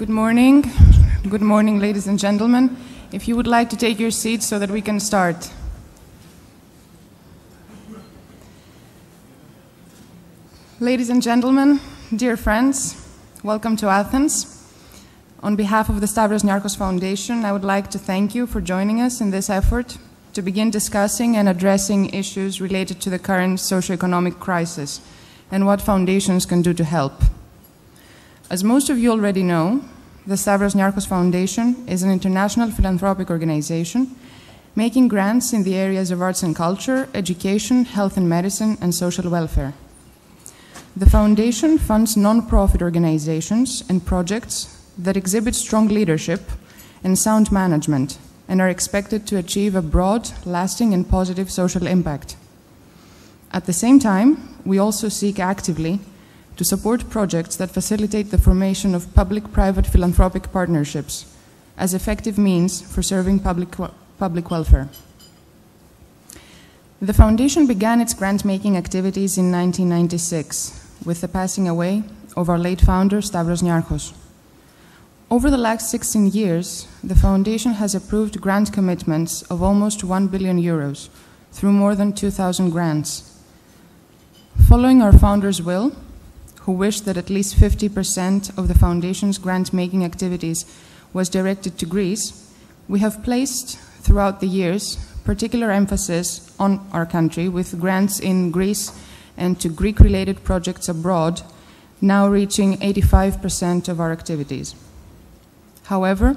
Good morning. Good morning, ladies and gentlemen. If you would like to take your seats so that we can start. Ladies and gentlemen, dear friends, welcome to Athens. On behalf of the Stavros Niarchos Foundation, I would like to thank you for joining us in this effort to begin discussing and addressing issues related to the current socioeconomic crisis and what foundations can do to help. As most of you already know, the Stavros Niarchos Foundation is an international philanthropic organization making grants in the areas of arts and culture, education, health and medicine, and social welfare. The foundation funds non-profit organizations and projects that exhibit strong leadership and sound management and are expected to achieve a broad, lasting, and positive social impact. At the same time, we also seek actively to support projects that facilitate the formation of public-private philanthropic partnerships as effective means for serving public welfare. The foundation began its grant-making activities in 1996 with the passing away of our late founder, Stavros Niarchos. Over the last 16 years, the foundation has approved grant commitments of almost 1 billion euros through more than 2,000 grants. Following our founder's will, who wished that at least 50% of the foundation's grant-making activities was directed to Greece, we have placed, throughout the years, particular emphasis on our country with grants in Greece and to Greek-related projects abroad, now reaching 85% of our activities. However,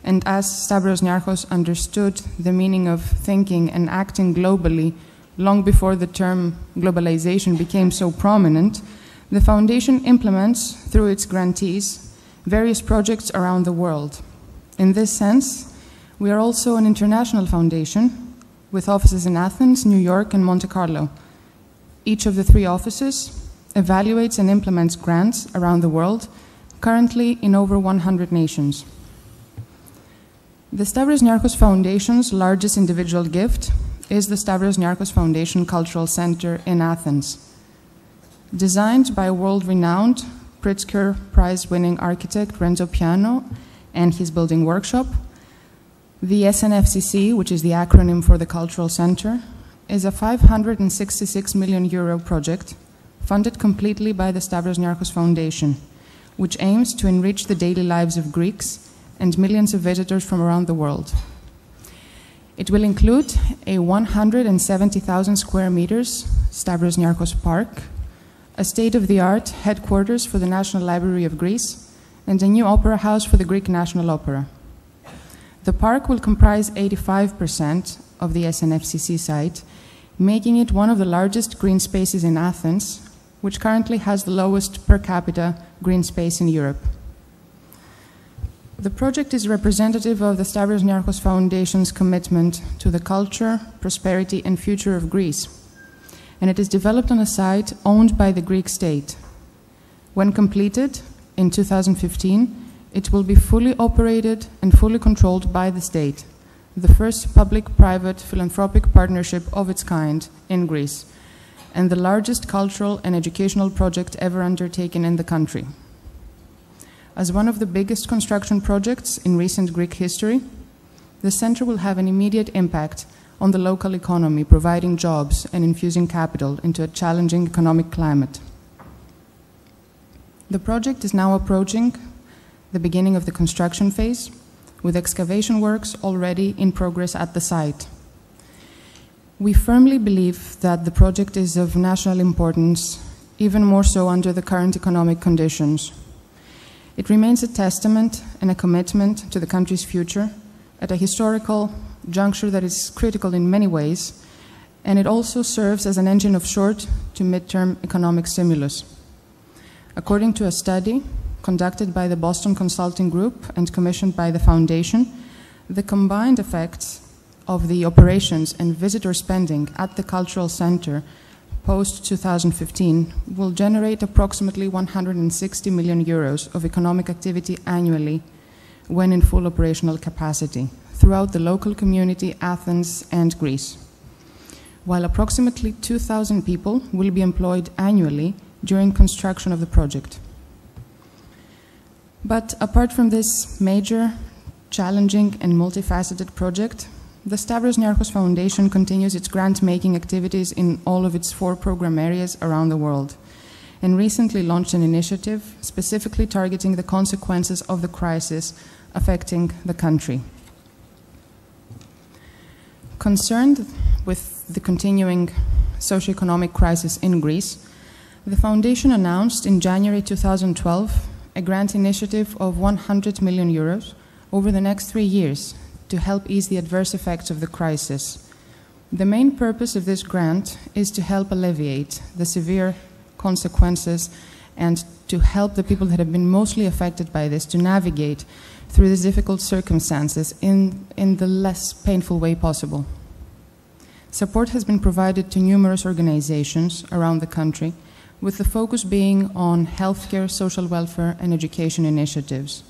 and as Stavros Niarchos understood the meaning of thinking and acting globally long before the term globalization became so prominent, the foundation implements, through its grantees, various projects around the world. In this sense, we are also an international foundation with offices in Athens, New York, and Monte Carlo. Each of the three offices evaluates and implements grants around the world, currently in over 100 nations. The Stavros Niarchos Foundation's largest individual gift is the Stavros Niarchos Foundation Cultural Center in Athens. Designed by world-renowned Pritzker Prize-winning architect Renzo Piano and his building workshop, the SNFCC, which is the acronym for the Cultural Center, is a 566 million euro project funded completely by the Stavros Niarchos Foundation, which aims to enrich the daily lives of Greeks and millions of visitors from around the world. It will include a 170,000 square meters Stavros Niarchos Park, a state-of-the-art headquarters for the National Library of Greece, and a new opera house for the Greek National Opera. The park will comprise 85% of the SNFCC site, making it one of the largest green spaces in Athens, which currently has the lowest per capita green space in Europe. The project is representative of the Stavros Niarchos Foundation's commitment to the culture, prosperity, and future of Greece, and it is developed on a site owned by the Greek state. When completed, in 2015, it will be fully operated and fully controlled by the state, the first public-private philanthropic partnership of its kind in Greece, and the largest cultural and educational project ever undertaken in the country. As one of the biggest construction projects in recent Greek history, the center will have an immediate impact on the local economy, providing jobs and infusing capital into a challenging economic climate. The project is now approaching the beginning of the construction phase, with excavation works already in progress at the site. We firmly believe that the project is of national importance, even more so under the current economic conditions. It remains a testament and a commitment to the country's future at a historical juncture that is critical in many ways, and it also serves as an engine of short to mid-term economic stimulus. According to a study conducted by the Boston Consulting Group and commissioned by the Foundation, the combined effects of the operations and visitor spending at the Cultural Center post-2015 will generate approximately 160 million euros of economic activity annually when in full operational capacity throughout the local community, Athens and Greece, while approximately 2,000 people will be employed annually during construction of the project. But apart from this major, challenging and multifaceted project, the Stavros Niarchos Foundation continues its grant-making activities in all of its 4 program areas around the world, and recently launched an initiative specifically targeting the consequences of the crisis affecting the country. Concerned with the continuing socioeconomic crisis in Greece, the Foundation announced in January 2012 a grant initiative of 100 million euros over the next 3 years to help ease the adverse effects of the crisis. The main purpose of this grant is to help alleviate the severe consequences and to help the people that have been mostly affected by this to navigate through these difficult circumstances in the less painful way possible. Support has been provided to numerous organizations around the country, with the focus being on healthcare, social welfare, and education initiatives.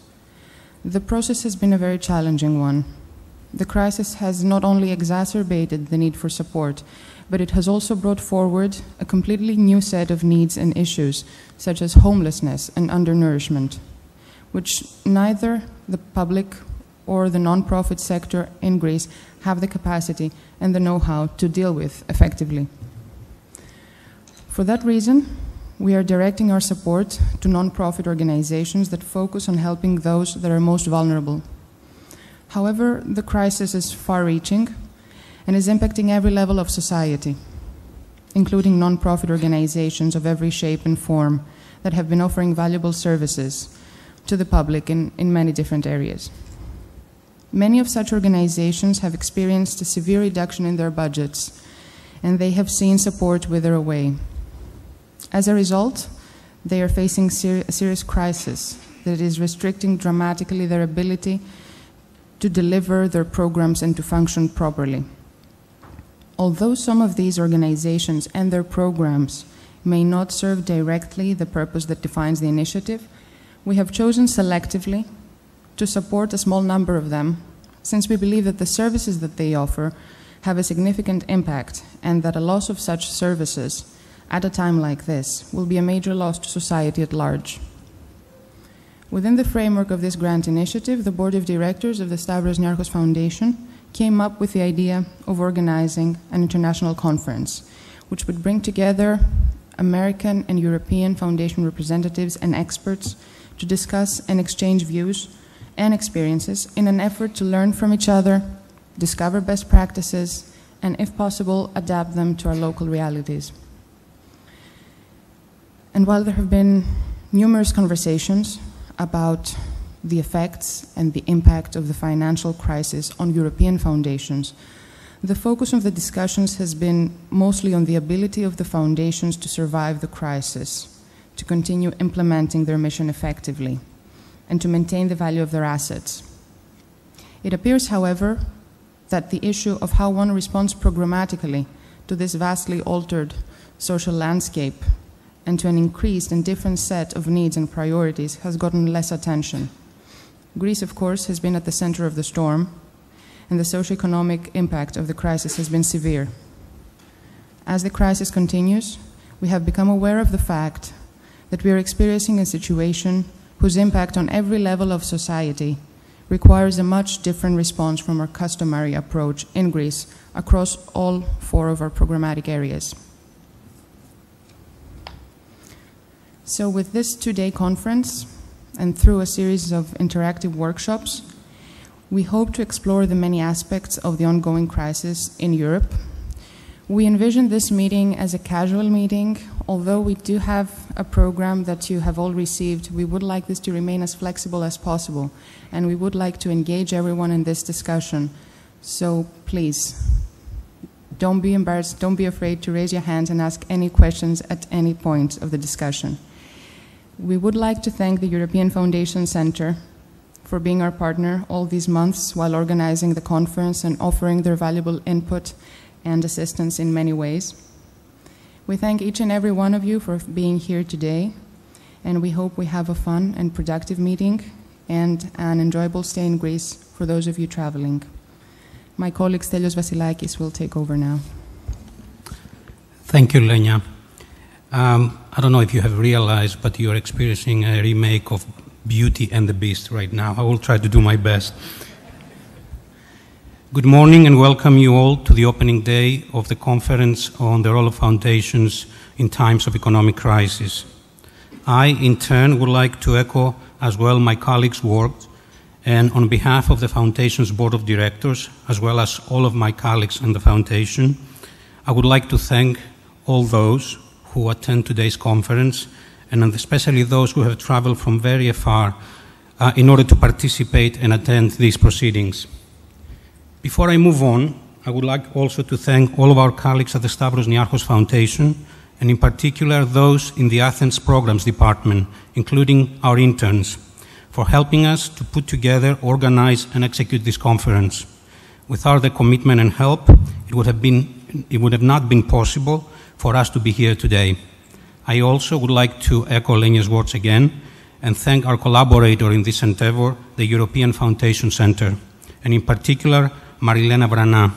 The process has been a very challenging one. The crisis has not only exacerbated the need for support, but it has also brought forward a completely new set of needs and issues, such as homelessness and undernourishment, which neither the public or the non-profit sector in Greece have the capacity and the know-how to deal with effectively. For that reason, we are directing our support to non-profit organizations that focus on helping those that are most vulnerable. However, the crisis is far-reaching and is impacting every level of society, including non-profit organizations of every shape and form that have been offering valuable services to the public in many different areas. Many of such organizations have experienced a severe reduction in their budgets, and they have seen support wither away. As a result, they are facing a serious crisis that is restricting dramatically their ability to deliver their programs and to function properly. Although some of these organizations and their programs may not serve directly the purpose that defines the initiative, we have chosen selectively to support a small number of them, since we believe that the services that they offer have a significant impact, and that a loss of such services at a time like this will be a major loss to society at large. Within the framework of this grant initiative, the Board of Directors of the Stavros Niarchos Foundation came up with the idea of organizing an international conference, which would bring together American and European Foundation representatives and experts to discuss and exchange views and experiences in an effort to learn from each other, discover best practices, and if possible, adapt them to our local realities. And while there have been numerous conversations about the effects and the impact of the financial crisis on European foundations, the focus of the discussions has been mostly on the ability of the foundations to survive the crisis, to continue implementing their mission effectively, and to maintain the value of their assets. It appears, however, that the issue of how one responds programmatically to this vastly altered social landscape and to an increased and different set of needs and priorities has gotten less attention. Greece, of course, has been at the center of the storm, and the socioeconomic impact of the crisis has been severe. As the crisis continues, we have become aware of the fact that we are experiencing a situation whose impact on every level of society requires a much different response from our customary approach in Greece across all 4 of our programmatic areas. So with this 2-day conference, and through a series of interactive workshops, we hope to explore the many aspects of the ongoing crisis in Europe. We envision this meeting as a casual meeting. Although we do have a program that you have all received, we would like this to remain as flexible as possible, and we would like to engage everyone in this discussion. So please, don't be embarrassed, don't be afraid to raise your hands and ask any questions at any point of the discussion. We would like to thank the European Foundation Center for being our partner all these months while organizing the conference and offering their valuable input and assistance in many ways. We thank each and every one of you for being here today, and we hope we have a fun and productive meeting and an enjoyable stay in Greece for those of you traveling. My colleague Stelios Vasilakis will take over now. Thank you, Lenia. I don't know if you have realized, but you're experiencing a remake of Beauty and the Beast right now. I will try to do my best. Good morning and welcome you all to the opening day of the conference on the role of foundations in times of economic crisis. I, in turn, would like to echo as well my colleagues' work, and on behalf of the Foundation's Board of Directors, as well as all of my colleagues in the Foundation, I would like to thank all those who attend today's conference, and especially those who have traveled from very far in order to participate and attend these proceedings. Before I move on, I would like also to thank all of our colleagues at the Stavros Niarchos Foundation, and in particular those in the Athens Programs Department, including our interns, for helping us to put together, organize, and execute this conference. Without their commitment and help, it would have not been possible for us to be here today. I also would like to echo Lenia's words again and thank our collaborator in this endeavor, the European Foundation Center, and in particular, Marilena Vrana.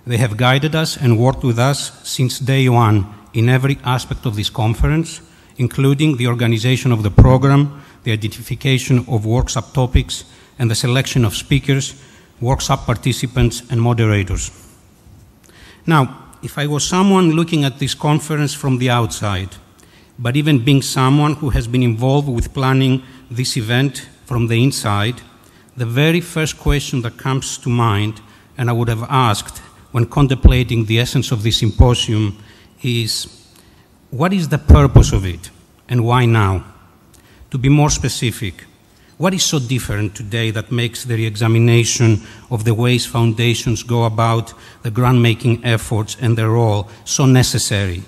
They have guided us and worked with us since day one in every aspect of this conference, including the organization of the program, the identification of workshop topics, and the selection of speakers, workshop participants, and moderators. Now, if I was someone looking at this conference from the outside, but even being someone who has been involved with planning this event from the inside, the very first question that comes to mind, and I would have asked when contemplating the essence of this symposium, is what is the purpose of it and why now? To be more specific, what is so different today that makes the re-examination of the ways foundations go about the grant-making efforts and their role so necessary?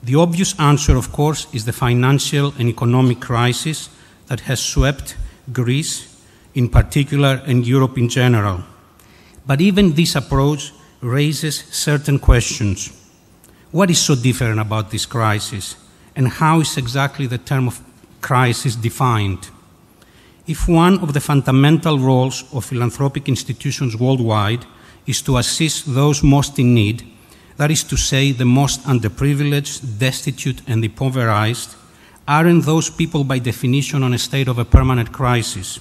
The obvious answer, of course, is the financial and economic crisis that has swept Greece in particular and Europe in general. But even this approach raises certain questions. What is so different about this crisis, and how is exactly the term of crisis defined? If one of the fundamental roles of philanthropic institutions worldwide is to assist those most in need, that is to say, the most underprivileged, destitute, and impoverished, aren't those people by definition on a state of a permanent crisis?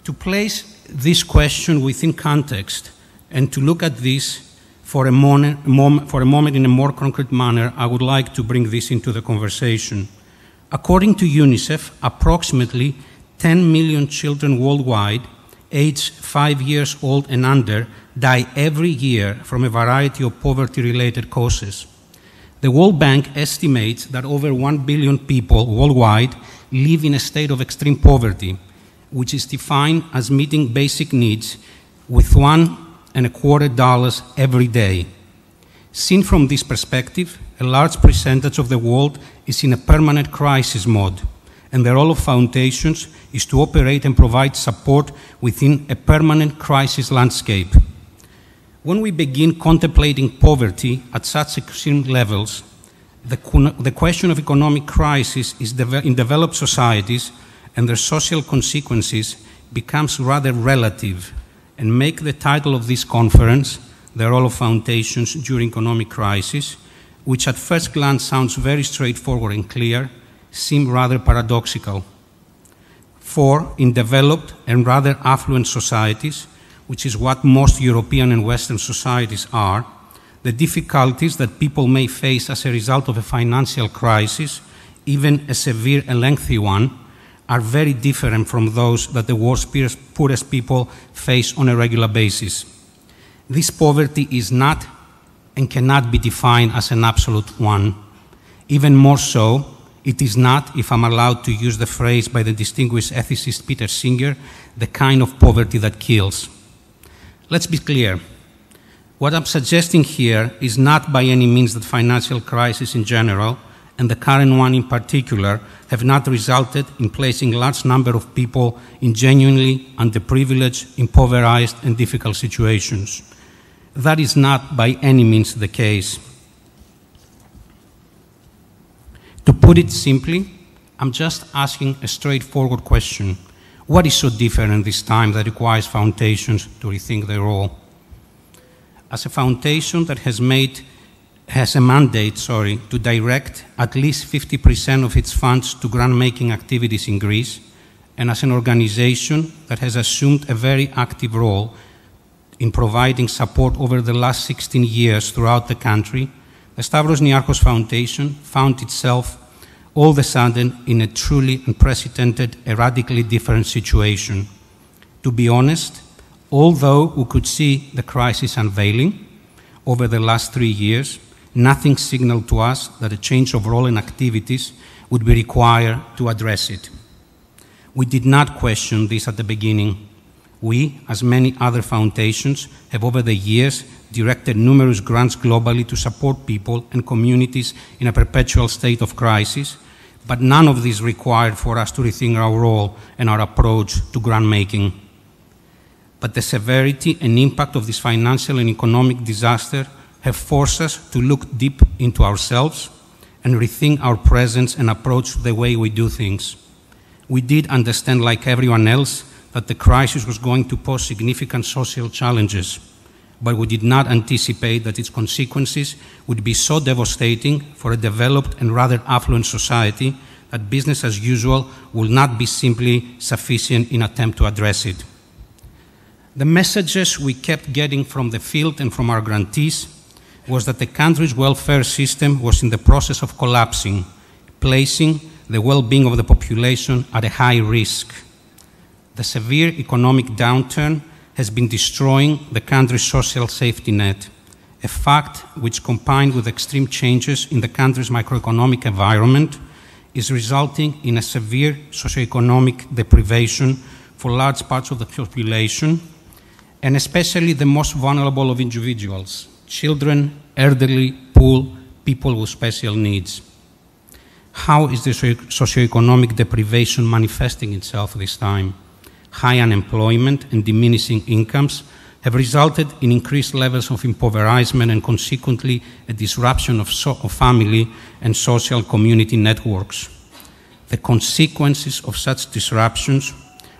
To place this question within context and to look at this for a moment in a more concrete manner, I would like to bring this into the conversation. According to UNICEF, approximately 10 million children worldwide, aged 5 years old and under, die every year from a variety of poverty-related causes. The World Bank estimates that over 1 billion people worldwide live in a state of extreme poverty, which is defined as meeting basic needs with $1.25 every day. Seen from this perspective, a large percentage of the world is in a permanent crisis mode, and the role of foundations is to operate and provide support within a permanent crisis landscape. When we begin contemplating poverty at such extreme levels, the question of economic crisis in developed societies and their social consequences becomes rather relative, and make the title of this conference, The Role of Foundations During Economic Crisis, which at first glance sounds very straightforward and clear, seem rather paradoxical. For in developed and rather affluent societies, which is what most European and Western societies are, the difficulties that people may face as a result of a financial crisis, even a severe and lengthy one, are very different from those that the world's poorest people face on a regular basis. This poverty is not and cannot be defined as an absolute one. Even more so, it is not, if I'm allowed to use the phrase by the distinguished ethicist Peter Singer, the kind of poverty that kills. Let's be clear. What I'm suggesting here is not by any means that financial crises in general, and the current one in particular, have not resulted in placing a large number of people in genuinely underprivileged, impoverished, and difficult situations. That is not by any means the case. To put it simply, I'm just asking a straightforward question. What is so different this time that requires foundations to rethink their role? As a foundation that has made has a mandate, to direct at least 50% of its funds to grant-making activities in Greece, and as an organization that has assumed a very active role in providing support over the last 16 years throughout the country, the Stavros Niarchos Foundation found itself all of a sudden in a truly unprecedented, a radically different situation. To be honest, although we could see the crisis unveiling over the last 3 years, nothing signaled to us that a change of role and activities would be required to address it. We did not question this at the beginning. We, as many other foundations, have over the years directed numerous grants globally to support people and communities in a perpetual state of crisis, but none of this required for us to rethink our role and our approach to grant-making. But the severity and impact of this financial and economic disaster have forced us to look deep into ourselves and rethink our presence and approach to the way we do things. We did understand, like everyone else, that the crisis was going to pose significant social challenges, but we did not anticipate that its consequences would be so devastating for a developed and rather affluent society that business as usual will not be simply sufficient in attempt to address it. The messages we kept getting from the field and from our grantees was that the country's welfare system was in the process of collapsing, placing the well-being of the population at a high risk. The severe economic downturn has been destroying the country's social safety net, a fact which, combined with extreme changes in the country's macroeconomic environment, is resulting in a severe socioeconomic deprivation for large parts of the population, and especially the most vulnerable of individuals: children, elderly, poor, people with special needs. How is the socioeconomic deprivation manifesting itself this time? High unemployment and diminishing incomes have resulted in increased levels of impoverishment and consequently a disruption of family and social community networks. The consequences of such disruptions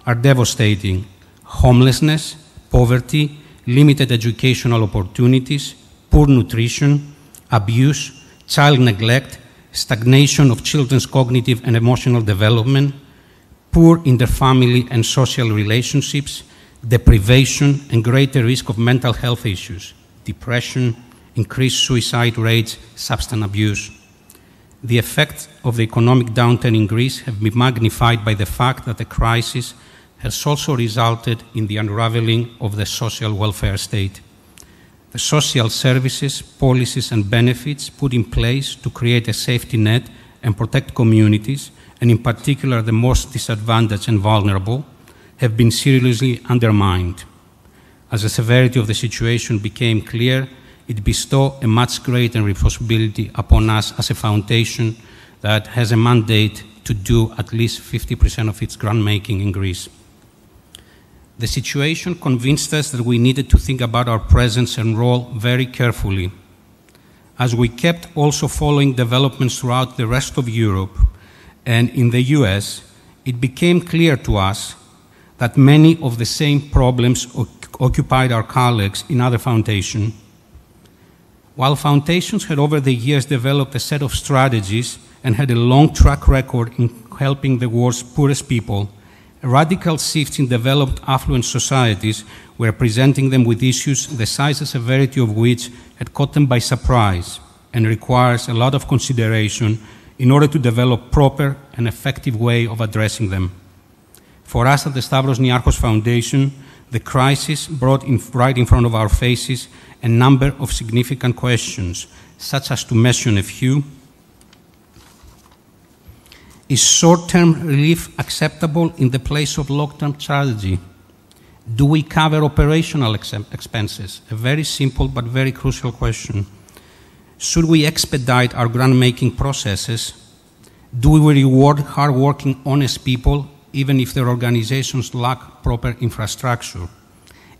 are devastating: homelessness, poverty, limited educational opportunities, poor nutrition, abuse, child neglect, stagnation of children's cognitive and emotional development, poor interfamily and social relationships, deprivation and greater risk of mental health issues, depression, increased suicide rates, substance abuse. The effects of the economic downturn in Greece have been magnified by the fact that the crisis has also resulted in the unraveling of the social welfare state. The social services, policies and benefits put in place to create a safety net and protect communities, and in particular the most disadvantaged and vulnerable, have been seriously undermined. As the severity of the situation became clear, it bestowed a much greater responsibility upon us as a foundation that has a mandate to do at least 50% of its grant-making in Greece. The situation convinced us that we needed to think about our presence and role very carefully. As we kept also following developments throughout the rest of Europe and in the US, it became clear to us that many of the same problems occupied our colleagues in other foundations. While foundations had over the years developed a set of strategies and had a long track record in helping the world's poorest people, radical shifts in developed affluent societies were presenting them with issues the size and severity of which had caught them by surprise and requires a lot of consideration in order to develop proper and effective way of addressing them. For us at the Stavros Niarchos Foundation, the crisis brought right in front of our faces a number of significant questions, such as, to mention a few: is short-term relief acceptable in the place of long-term strategy? Do we cover operational expenses? A very simple but very crucial question. Should we expedite our grant-making processes? Do we reward hard-working, honest people, even if their organizations lack proper infrastructure?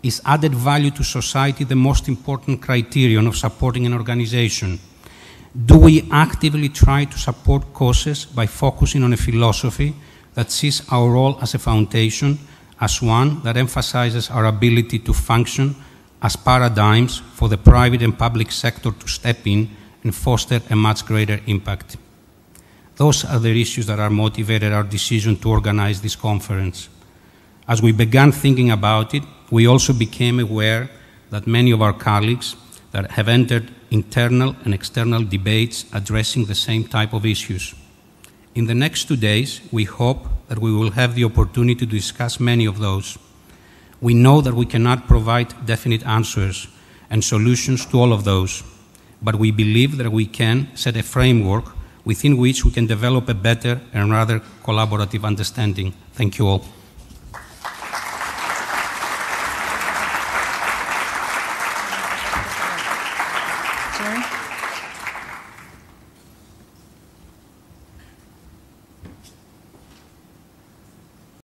Is added value to society the most important criterion of supporting an organization? Do we actively try to support causes by focusing on a philosophy that sees our role as a foundation as one that emphasizes our ability to function as paradigms for the private and public sector to step in and foster a much greater impact. Those are the issues that are motivated our decision to organize this conference. As we began thinking about it, we also became aware that many of our colleagues that have entered internal and external debates addressing the same type of issues. In the next 2 days, we hope that we will have the opportunity to discuss many of those. We know that we cannot provide definite answers and solutions to all of those, but we believe that we can set a framework within which we can develop a better and rather collaborative understanding. Thank you all.